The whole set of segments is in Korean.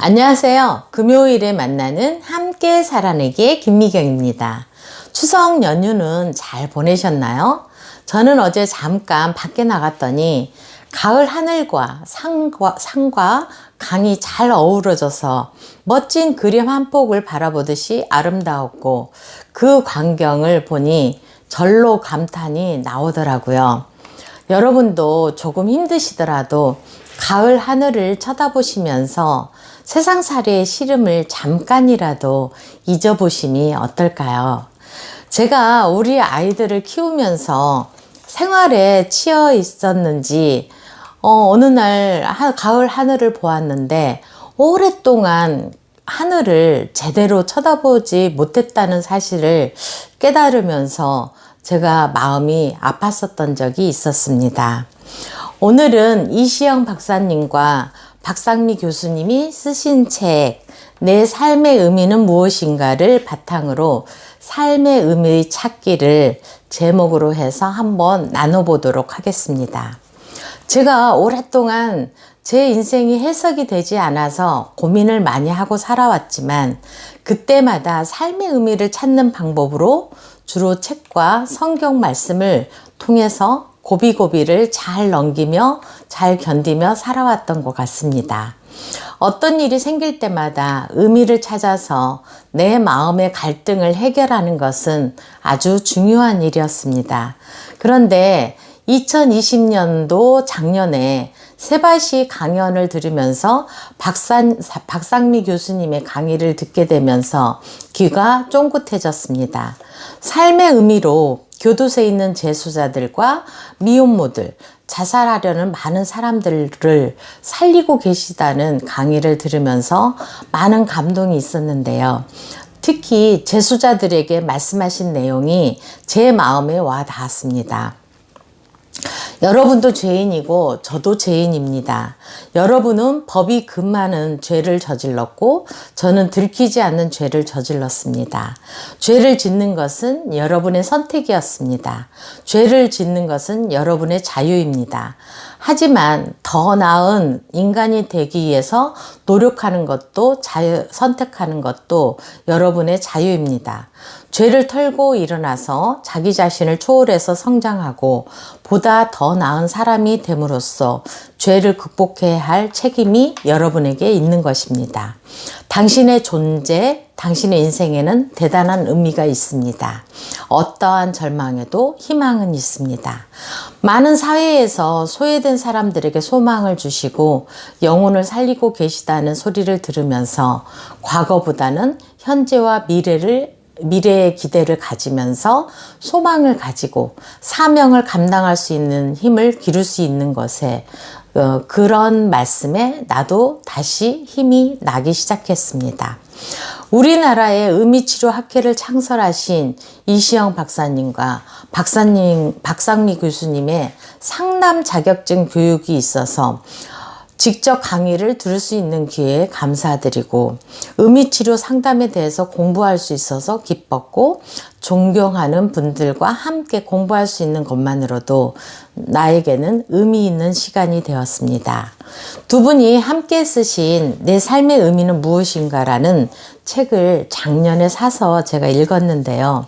안녕하세요. 금요일에 만나는 함께 살아내기의 김미경입니다. 추석 연휴는 잘 보내셨나요? 저는 어제 잠깐 밖에 나갔더니 가을 하늘과 산과 강이 잘 어우러져서 멋진 그림 한 폭을 바라보듯이 아름다웠고, 그 광경을 보니 절로 감탄이 나오더라고요. 여러분도 조금 힘드시더라도 가을 하늘을 쳐다보시면서 세상살이의 시름을 잠깐이라도 잊어보심이 어떨까요? 제가 우리 아이들을 키우면서 생활에 치여 있었는지 어느 날 가을 하늘을 보았는데 오랫동안 하늘을 제대로 쳐다보지 못했다는 사실을 깨달으면서 제가 마음이 아팠었던 적이 있었습니다. 오늘은 이시영 박사님과 박상미 교수님이 쓰신 책 내 삶의 의미는 무엇인가를 바탕으로 삶의 의미 찾기를 제목으로 해서 한번 나눠보도록 하겠습니다. 제가 오랫동안 제 인생이 해석이 되지 않아서 고민을 많이 하고 살아왔지만, 그때마다 삶의 의미를 찾는 방법으로 주로 책과 성경 말씀을 통해서 고비고비를 잘 넘기며 잘 견디며 살아왔던 것 같습니다. 어떤 일이 생길 때마다 의미를 찾아서 내 마음의 갈등을 해결하는 것은 아주 중요한 일이었습니다. 그런데 2020년도 작년에 세바시 강연을 들으면서 박상미 교수님의 강의를 듣게 되면서 귀가 쫑긋해졌습니다. 삶의 의미로 교도소에 있는 재수자들과 미혼모들, 자살하려는 많은 사람들을 살리고 계시다는 강의를 들으면서 많은 감동이 있었는데요. 특히 재수자들에게 말씀하신 내용이 제 마음에 와 닿았습니다. 여러분도 죄인이고 저도 죄인입니다. 여러분은 법이 금하는 죄를 저질렀고 저는 들키지 않는 죄를 저질렀습니다. 죄를 짓는 것은 여러분의 선택이었습니다. 죄를 짓는 것은 여러분의 자유입니다. 하지만 더 나은 인간이 되기 위해서 노력하는 것도 선택하는 것도 여러분의 자유입니다. 죄를 털고 일어나서 자기 자신을 초월해서 성장하고 보다 더 나은 사람이 됨으로써 죄를 극복해야 할 책임이 여러분에게 있는 것입니다. 당신의 존재, 당신의 인생에는 대단한 의미가 있습니다. 어떠한 절망에도 희망은 있습니다. 많은 사회에서 소외된 사람들에게 소망을 주시고 영혼을 살리고 계시다는 소리를 들으면서 과거보다는 현재와 미래의 기대를 가지면서 소망을 가지고 사명을 감당할 수 있는 힘을 기를 수 있는 것에 그런 말씀에 나도 다시 힘이 나기 시작했습니다. 우리나라의 의미치료학회를 창설하신 이시영 박사님과 박상미 교수님의 상담 자격증 교육이 있어서 직접 강의를 들을 수 있는 기회에 감사드리고, 의미치료 상담에 대해서 공부할 수 있어서 기뻤고, 존경하는 분들과 함께 공부할 수 있는 것만으로도 나에게는 의미 있는 시간이 되었습니다. 두 분이 함께 쓰신 내 삶의 의미는 무엇인가라는 책을 작년에 사서 제가 읽었는데요.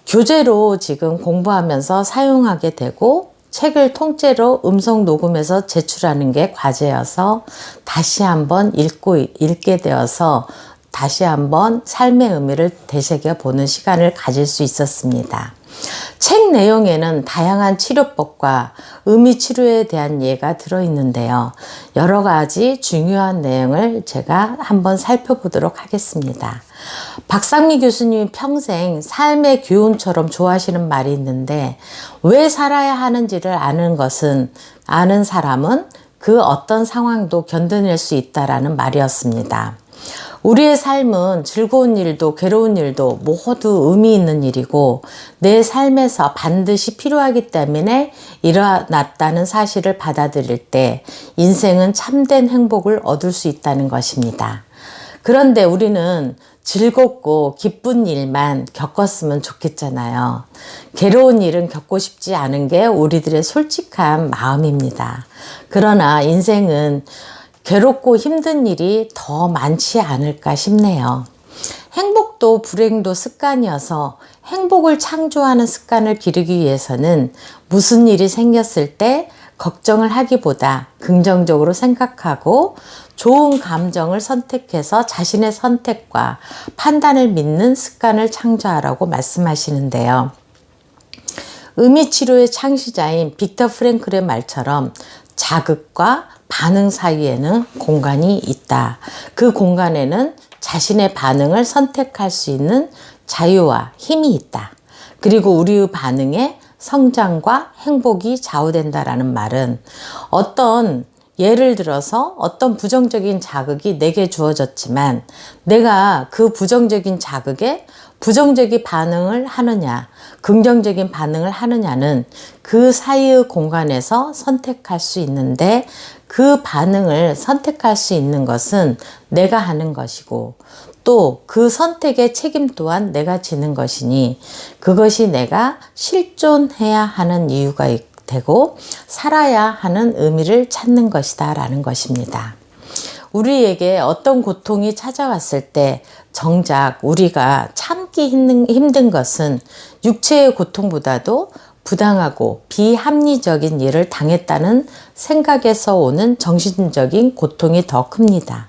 교재로 지금 공부하면서 사용하게 되고, 책을 통째로 음성 녹음해서 제출하는 게 과제여서 다시 한번 읽게 되어서 다시 한번 삶의 의미를 되새겨 보는 시간을 가질 수 있었습니다. 책 내용에는 다양한 치료법과 의미 치료에 대한 예가 들어있는데요. 여러 가지 중요한 내용을 제가 한번 살펴보도록 하겠습니다. 박상미 교수님이 평생 삶의 교훈처럼 좋아하시는 말이 있는데, 왜 살아야 하는지를 아는 사람은 그 어떤 상황도 견뎌낼 수 있다라는 말이었습니다. 우리의 삶은 즐거운 일도 괴로운 일도 모두 의미 있는 일이고, 내 삶에서 반드시 필요하기 때문에 일어났다는 사실을 받아들일 때 인생은 참된 행복을 얻을 수 있다는 것입니다. 그런데 우리는 즐겁고 기쁜 일만 겪었으면 좋겠잖아요. 괴로운 일은 겪고 싶지 않은 게 우리들의 솔직한 마음입니다. 그러나 인생은 괴롭고 힘든 일이 더 많지 않을까 싶네요. 행복도 불행도 습관이어서 행복을 창조하는 습관을 기르기 위해서는 무슨 일이 생겼을 때 걱정을 하기보다 긍정적으로 생각하고 좋은 감정을 선택해서 자신의 선택과 판단을 믿는 습관을 창조하라고 말씀하시는데요. 의미치료의 창시자인 빅터 프랭클의 말처럼 자극과 반응 사이에는 공간이 있다. 그 공간에는 자신의 반응을 선택할 수 있는 자유와 힘이 있다. 그리고 우리의 반응에 성장과 행복이 좌우된다라는 말은 예를 들어서 어떤 부정적인 자극이 내게 주어졌지만 내가 그 부정적인 자극에 부정적인 반응을 하느냐, 긍정적인 반응을 하느냐는 그 사이의 공간에서 선택할 수 있는데 그 반응을 선택할 수 있는 것은 내가 하는 것이고 또 그 선택의 책임 또한 내가 지는 것이니 그것이 내가 실존해야 하는 이유가 되고 살아야 하는 의미를 찾는 것이다 라는 것입니다. 우리에게 어떤 고통이 찾아왔을 때 정작 우리가 참기 힘든 것은 육체의 고통보다도 부당하고 비합리적인 일을 당했다는 생각에서 오는 정신적인 고통이 더 큽니다.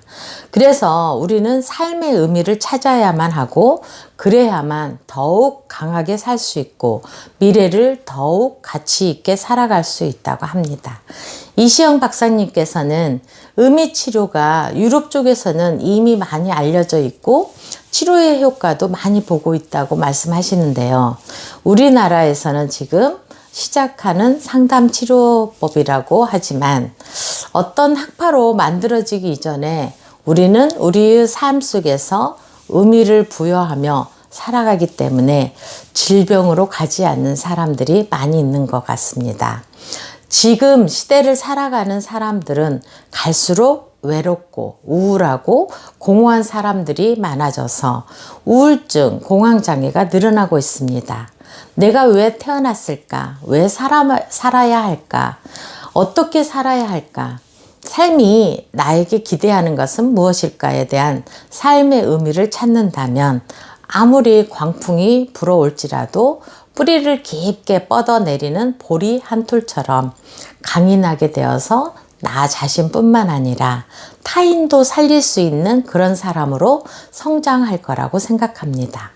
그래서 우리는 삶의 의미를 찾아야만 하고 그래야만 더욱 강하게 살 수 있고 미래를 더욱 가치 있게 살아갈 수 있다고 합니다. 이시영 박사님께서는 의미치료가 유럽 쪽에서는 이미 많이 알려져 있고 치료의 효과도 많이 보고 있다고 말씀하시는데요. 우리나라에서는 지금 시작하는 상담치료법이라고 하지만 어떤 학파로 만들어지기 이전에 우리는 우리의 삶 속에서 의미를 부여하며 살아가기 때문에 질병으로 가지 않는 사람들이 많이 있는 것 같습니다. 지금 시대를 살아가는 사람들은 갈수록 외롭고 우울하고 공허한 사람들이 많아져서 우울증, 공황장애가 늘어나고 있습니다. 내가 왜 태어났을까? 왜 살아야 할까? 어떻게 살아야 할까? 삶이 나에게 기대하는 것은 무엇일까에 대한 삶의 의미를 찾는다면 아무리 광풍이 불어올지라도 뿌리를 깊게 뻗어내리는 보리 한 톨처럼 강인하게 되어서 나 자신뿐만 아니라 타인도 살릴 수 있는 그런 사람으로 성장할 거라고 생각합니다.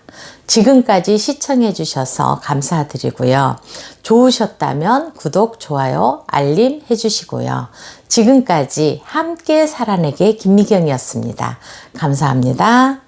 지금까지 시청해 주셔서 감사드리고요. 좋으셨다면 구독, 좋아요, 알림 해주시고요. 지금까지 함께 살아내게 김미경이었습니다. 감사합니다.